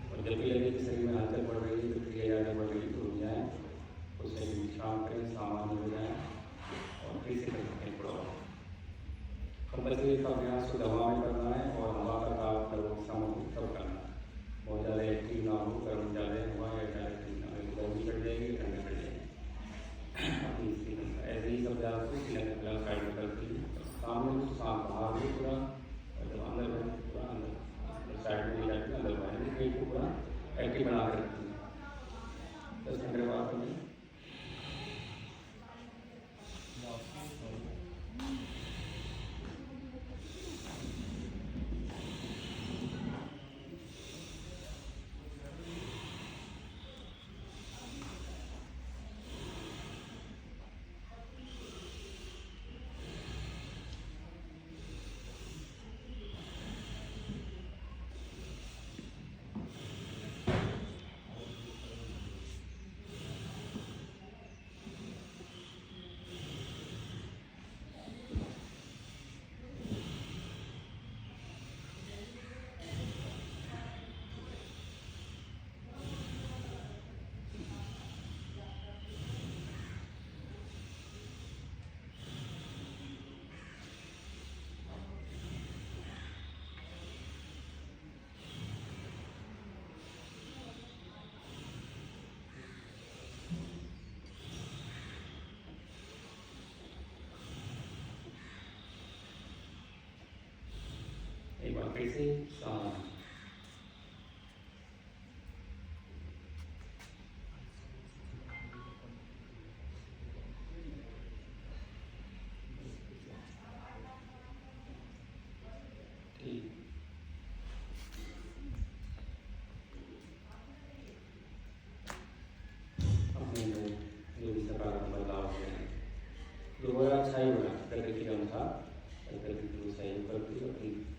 और जब भी लगे कि शरीर में हलचल बढ़ रही है, प्रक्रिया ज़्यादा बढ़ रही है तो रुक जाए, उससे विश्राम करें, सामान्य हो जाए और फिर से कर सकते हैं थोड़ा। कंपल्सरी का अभ्यास को दवा में करना है और हवा का ताप लगभग सामूहिक सब करना है। बहुत ज़्यादा एक्टिव ना हो, गर्म ज़्यादा हुआ या ज़्यादा ठीक ना हो, गर्मी कट जाएगी, ठंडी कट जाएगी। अपनी स्थिति ऐसे ही सब अभ्यास को सिलेंडर साइड में करती है, सामने तो साफ बाहर भी पूरा, जब अंदर में पूरा अंदर साइड में ले जाकर अंदर बाहर पेट को पूरा एक्टिव बना कर रखती है। 10 मिनट बाद करें। एक बार फिर से सावधान। ठीक, अपने में जो भी सकारात्मक बदलाव हुए हैं, जो हो रहा अच्छा ही हो रहा है, प्रकृति के अनुसार प्रकृति को सहयोग करती है,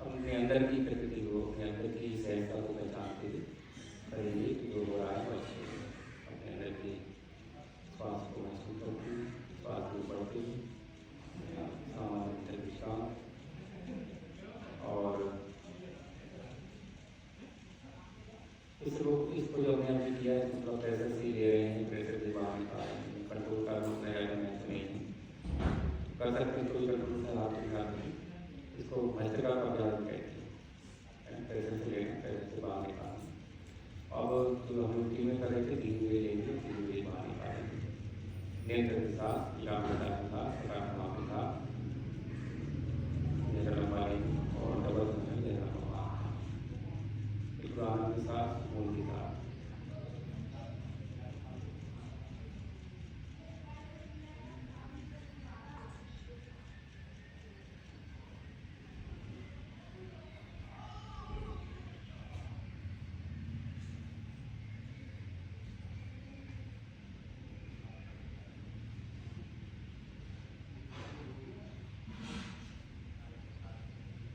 अपने अंदर की प्रकृति को, अपने अंदर की सहजता को पहचानते हुए करेंगे कि जो हो रहा है वो अच्छे है। अपने अंदर के श्वास को महसूस करते हैं, श्वास को बढ़ते हैं, सामान्य विश्राम और इसको जो हमने अभी किया है इसमें थोड़ा प्रेशर से ले रहे हैं, प्रेशर से बाहर निकाल रहे हैं, कंट्रोल का रूप में नहीं है, कर सकते हैं कोई कंट्रोल से हाथ निकाल दें, इसको भस्त्रिका का अभ्यास कहते हैं, प्रेशर से लेना, प्रेशर से बाहर निकालना। अब जो हम रूटीन में कर रहे थे धीरे धीरे लेंगे, धीरे धीरे बाहर निकालेंगे, नियंत्रण के साथ, एकाग्रता के साथ, सकारात्मक के साथ, लंबा लेंगे और डबल प्राण के साथ, मूल के साथ।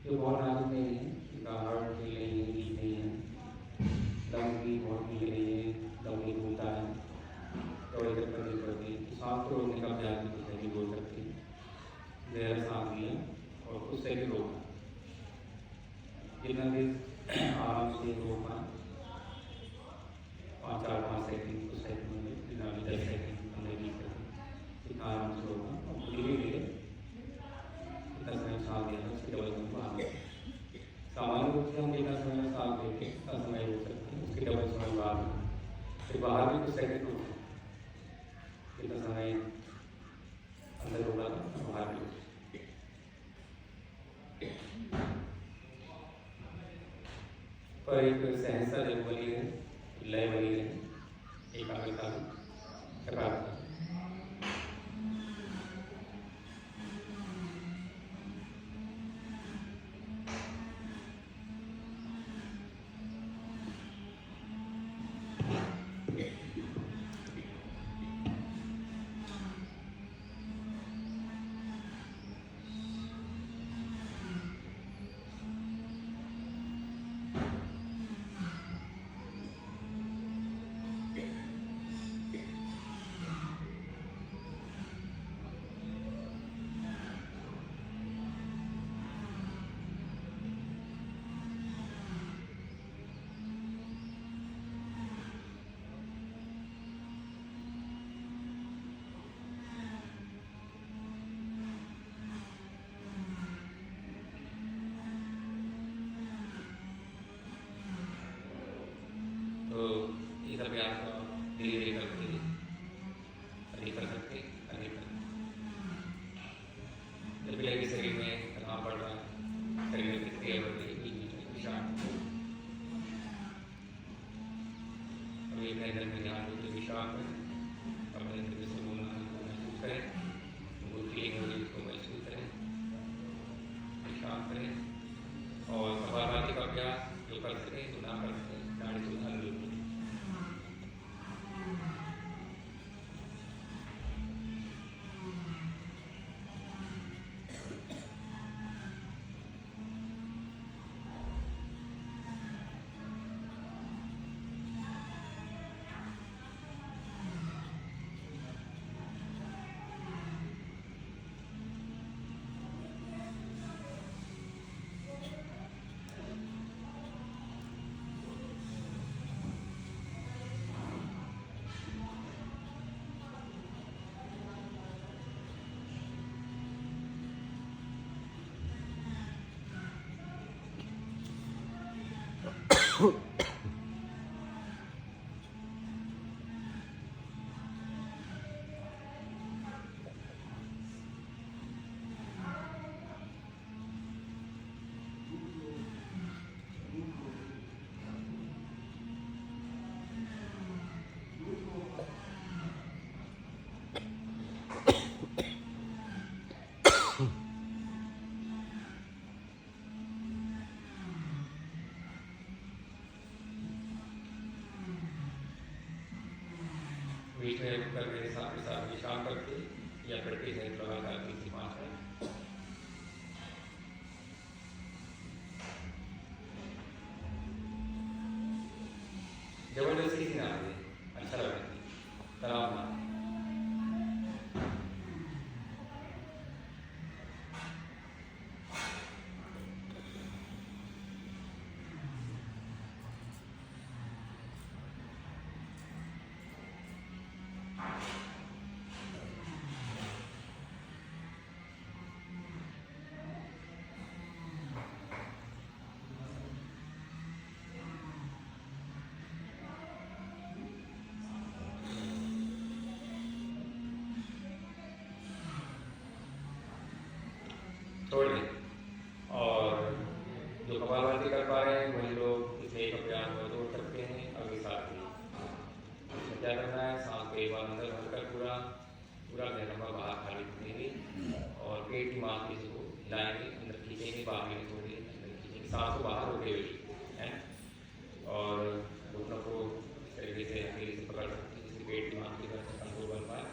जो बहुत नाजुक नहीं है, हार्ट फील नहीं है, वीक नहीं है, दम भी बहुत वीक नहीं है, दम नहीं घूमता है, चौड़े चक्कर नहीं पड़ती, तो सांस को रोकने का अभ्यास भी कुछ नहीं बोल सकती। गहरा सांस लिया और कुछ सेकंड रोका, जितना देर आराम से रोका, 5 सेकंड, कुछ सेकंड में, जितना भी 10 सेकंड, 15 सेकंड, इतना आराम से रोका और धीरे धीरे इतना समय सांस लेना, उसके डबल समय बाहर। सामान्य रूप से हम इतना समय सांस लेके इतना समय हो सकते हैं, उसके डबल समय बाहर, फिर बाहर भी कुछ सेकंड रुके, इतना समय अंदर होगा तो बाहर भी। पर एक सहसा जब बनी है, लय बनी है, एकाग्रता सकारात्मक। तो इस अभ्यास को धीरे धीरे करके अधिक कर सकते अधिक कर जब भी लगे शरीर में तनाव बढ़ रहा है, शरीर में प्रतिक्रिया बढ़ रही है, बीच में विश्राम अभी अपने अंदर में ध्यान देते विश्राम करें, अपने अंदर में सुकून को महसूस करें, वो फीलिंग हो रही है उसको महसूस करें, विश्राम करें और कपालभाति का अभ्यास जो कर सकें तो ना कर सकें नाड़ी से उधार लो। बीच में कर मेरे साथ विश्राम करके या करके है लगातार 3 से 5 मिनट। जबरदस्ती से ना दे, अच्छा लगे तनाव ना छोड़ दें। और जो कपालभाति कर पा रहे हैं वही लोग इसमें एक अभ्यास में जोड़ सकते हैं अगले साथ ही। इसमें क्या करना है, सांस को एक बार अंदर भरकर पूरा पूरा गहरा बाहर खाली रखेंगे और पेट की मांसपेशी को हिलाएंगे, अंदर खींचेंगे, बाहर में छोड़ेंगे, अंदर खींचेंगे, सांस को बाहर होते हुए है और घुटनों को इस तरीके से अकेले से पकड़ सकते हैं जिससे पेट की मांसपेशी का कंट्रोल बन पाए।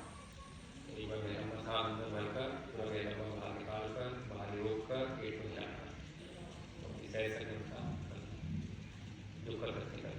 एक बार गहरा सांस अंदर भरकर पूरा गहरा बाहर निकाल कर बाहर रोक कर पेट को हिलाना, तो इस ऐसे जो कर सकते हैं।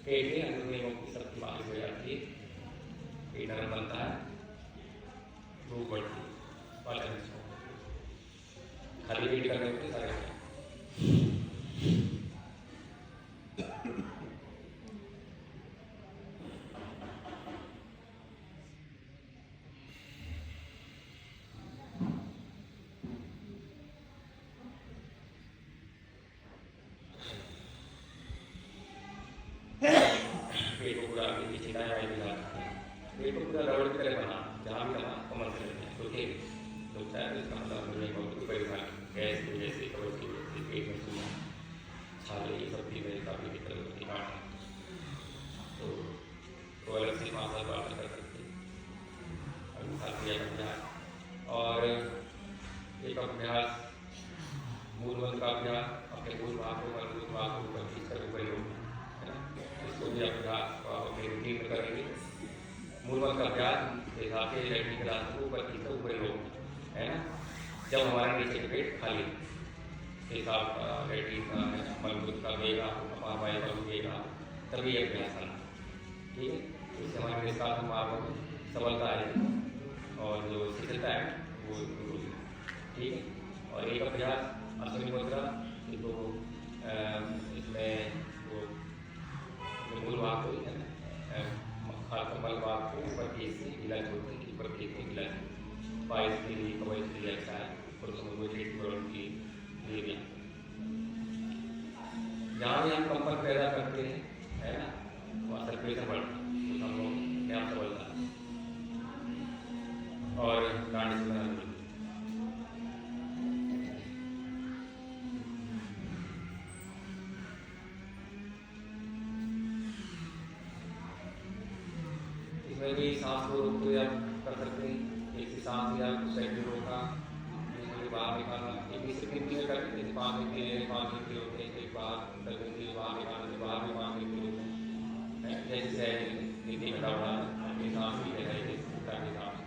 पेट में अंदरूनी मुख की शक्ति मालिश हो जाती है, पेट नरम बनता है, भूख बढ़ती है, पाचन खाली पेट करने के सारे पेट को पूरा आगे पीछे दाएं बाएं हिला सकते हैं। पेट को पूरा रबड़ की तरह बना, जहाँ भी लगा कमर से लेते हैं तो ठीक तो चाहे इसका मतलब नहीं बहुत ऊपर उठा गैस की वजह से करोड़ की वजह से पेट में सूखा छाले ये सब चीज़ें काफ़ी दिक्कत होती है तो अलग से 5 बार कर सकते हैं अभ्यास। और एक अभ्यास मूलमंत्र का अभ्यास, अपने मूल भाग को ऊपर खींचकर ऊपर लोग इसको भी अभ्यास को आप अपनी रूटीन में करेंगे। मूलमंत्र का अभ्यास जैसा आपके लैट्रिन के रास्ते को ऊपर खींचकर ऊपर लोग है ना, जब हमारे नीचे पेट खाली पेशाब का लैट्रिन का मलमूत्र का वेगा अपारवायु का वेगा तभी अभ्यास करना, ठीक है। इससे हमारे निष्कासन मार्ग में सबलता आएगी और जो शिथिलता है वो ठीक है। और एक अभ्यास अश्विनी मुद्रा, तो इसमें वो मूल भाग को है ना, मल भाग को ऊपर की से गिला छोड़ते हैं, ऊपर की को गिला बाईस के लिए कवाई के लिए अच्छा है, और उसमें वो एक करोड़ की लिए गए। जहाँ भी हम कंपन पैदा करते हैं है ना, वहाँ सर्कुलेशन बढ़ता है, तो हम लोग क्या बढ़ता है और गाड़ी से बना देते हैं। इसमें भी सांस को रोकते हुए आप कर सकते हैं, एक से सांस लिया साइड में रोका, दूसरे बाहर निकालना, एक भी सिर्फ कितनी करते हैं, 5 मिनट के लिए 5 मिनट के लिए होते हैं, एक बार 10 मिनट के लिए बाहर निकालना, बाहर में 5 मिनट के लिए होते हैं, जैसे नीति घटा हुआ अपनी सांस की जगह की सांस।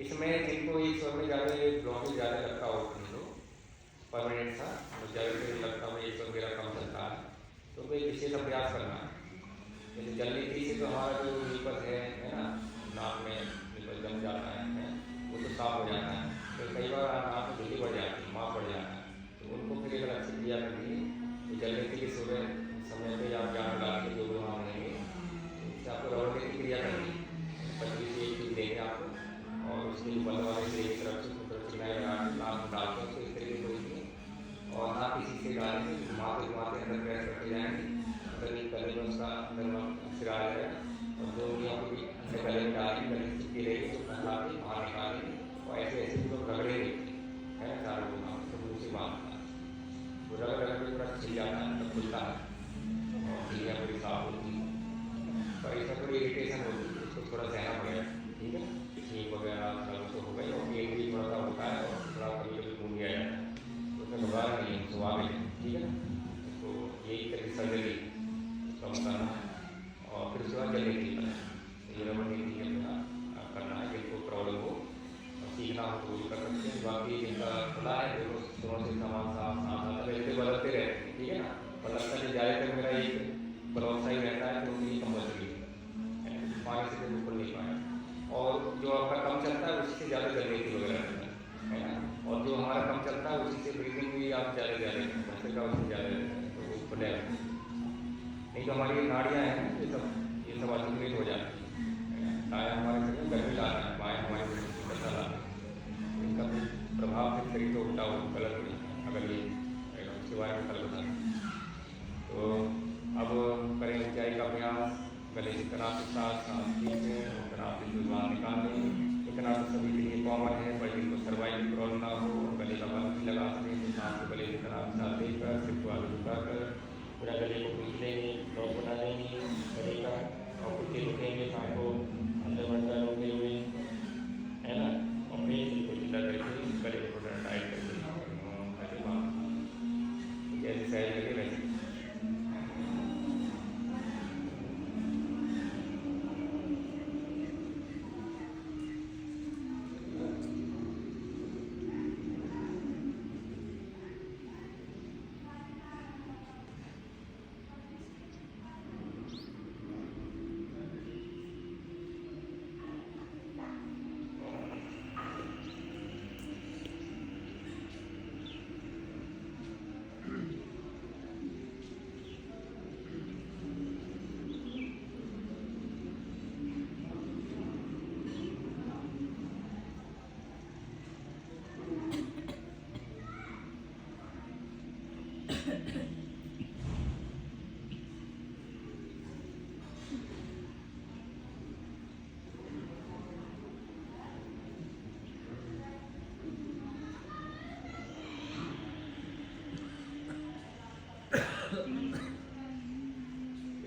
इसमें जिनको एक स्वर में ज़्यादा ब्लॉकेज ज़्यादा लगता हो उनको परमानेंट था, ज़्यादा लगता हो एक स्वर मेरा कम चलता है, तो कोई विशेष अभ्यास करना है। जैसे जल्दी थी से तो हमारा जो नीपल है ना, नाक में नीपल जम जाता है वो तो साफ हो जाता है, तो कई बार नाक में धुली बढ़ जाती है, माप बढ़ जाता है, तो उनको फिर अगर अच्छी क्रिया करनी है तो जल्दी थी की सुबह समय पर आप जान लगा के जो वहाँ रहेंगे उससे आपको रवड़ने की क्रिया करनी है, 25 एक चीज़ देंगे आपको और उसके बल वाले से एक तरफ से चिनाई लगा के नाक में डालकर उसको इस तरीके से और ना किसी से डालने से घुमाते अंदर प्रेस करते जाएंगे, अंदर नहीं गले में उसका अंदर सिरा जाएगा और जो उंगलियों को भी अंदर गले में डालेंगे, गले में चिपकी रहेगी तो फंसा के बाहर निकालेंगे और ऐसे ऐसे लोग रगड़ेंगे है ना, चारों को तो मुँह से मारता है, वो रगड़ के पूरा छिल जाता है, तब खुलता है और क्रिया पूरी साफ होती है। पर इसमें थोड़ी इरिटेशन होती है, उसको थोड़ा सहना पड़ेगा, ठीक है, छींक वगैरह तो हो गई और पेट भी थोड़ा सा होता है और थोड़ा कभी कभी घूम गया जाता है, तो उसमें घबराना नहीं है, सुबह में ठीक है ना। तो यही तरीके सर्जरी कम करना है और फिर उसके बाद जल्दी ठीक करना है। ये रबड़ नीति अपना करना है, जिनको प्रॉब्लम हो और सीखना हो तो कर सकते हैं। बाकी जिनका खुला है देखो दोनों से सामान साफ साफ वैसे बदलते रहते हैं, ठीक है ना। बदलता है ज़्यादातर मेरा एक ब्लॉक सा ही रहता है, तो उनकी कंपल्सरी है, पानी से तो बिल्कुल नहीं पाए। और जो आपका कम चलता है उससे ज़्यादा जल्दी वगैरह है ना। और जो हमारा कम चलता है उसी से ब्रीथिंग भी आप ज़्यादा उससे का उससे ज़्यादा तो वो खुलेगा। नहीं तो हमारी नाड़ियाँ हैं ये सब आर्टिकुलेट हो जाती है। दाएँ हमारे शरीर में गर्मी लाना है, बाएँ हमारे ठंडा लाना है। इनका प्रभाव फिर शरीर तो उल्टा हो गलत हो जाता है अगर ये उसके बारे में कल बताना। तो अब करें ऊंचाई का अभ्यास। गले की तरह के साथ सांस खींचें और तरह से जुबान निकालें। इतना तो सभी के लिए कॉमन है, पर जिनको सर्वाइकल प्रॉब्लम ना हो गले का बल भी लगा सकें तो सांस को गले की तरह के साथ देकर सिर को आगे झुकाकर पूरा गले को खींच लेंगे, लॉक बना देंगे गले का और कुछ रुकेंगे सांस को अंदर बढ़कर रोके हुए, है ना। और फिर सिर को सीधा करके गले को थोड़ा टाइट करके जैसे सहज लगे वैसे।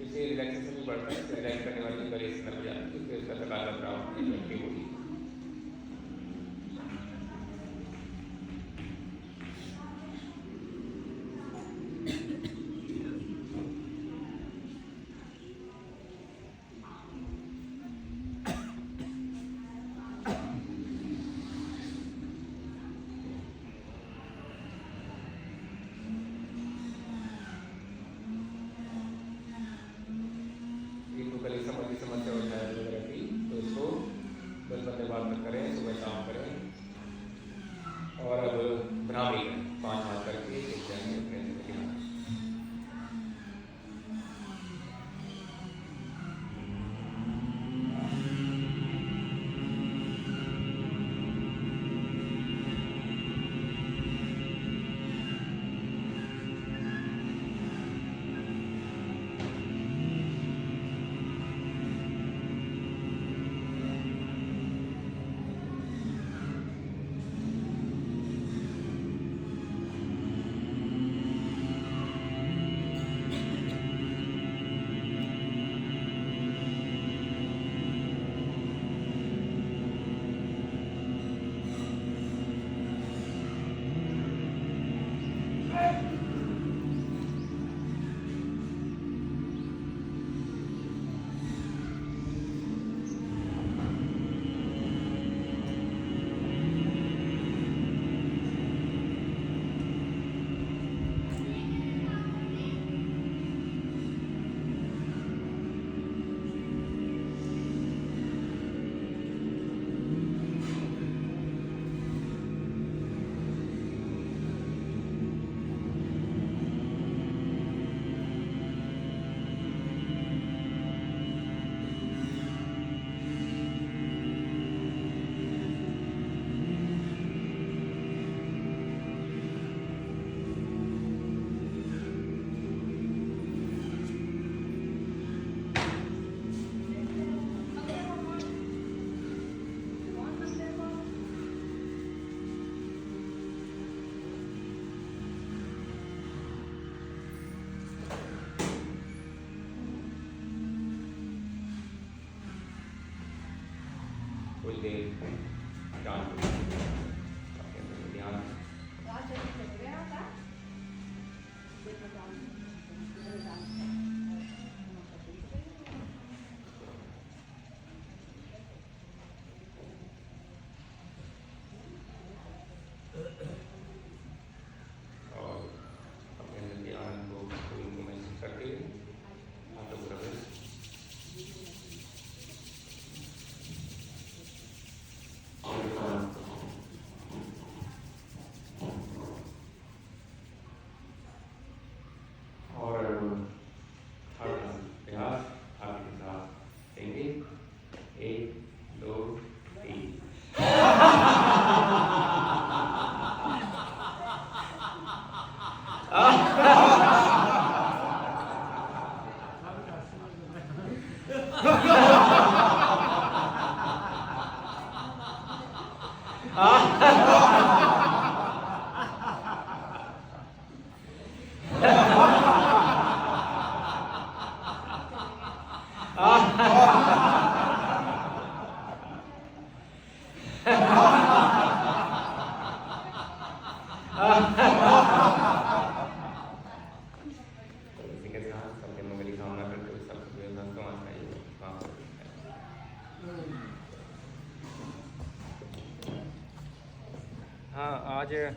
इससे रिलैक्सेशन भी बढ़ता है, रिलैक्स करने वाली गले से लग जाती है, फिर इसका थकान लग रहा होगी। समस्या होता है वगैरह की तो इसको 10 घंटे बाद तक करें, सुबह शाम करें। और अब भ्रामी 5 हाथ करके एक जाएंगे अपने कुछ देर ध्यान। और अपने अंदर के आनंद को फीलिंग को महसूस करते हुए हाथों को रगड़ें। और हर प्रयास आपके साथ देंगे। 1 2 3। तो इसी के साथ सबके मंगल की कामना करते हुए सबको वेलकम हाँ आज एक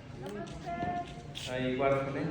बार सुने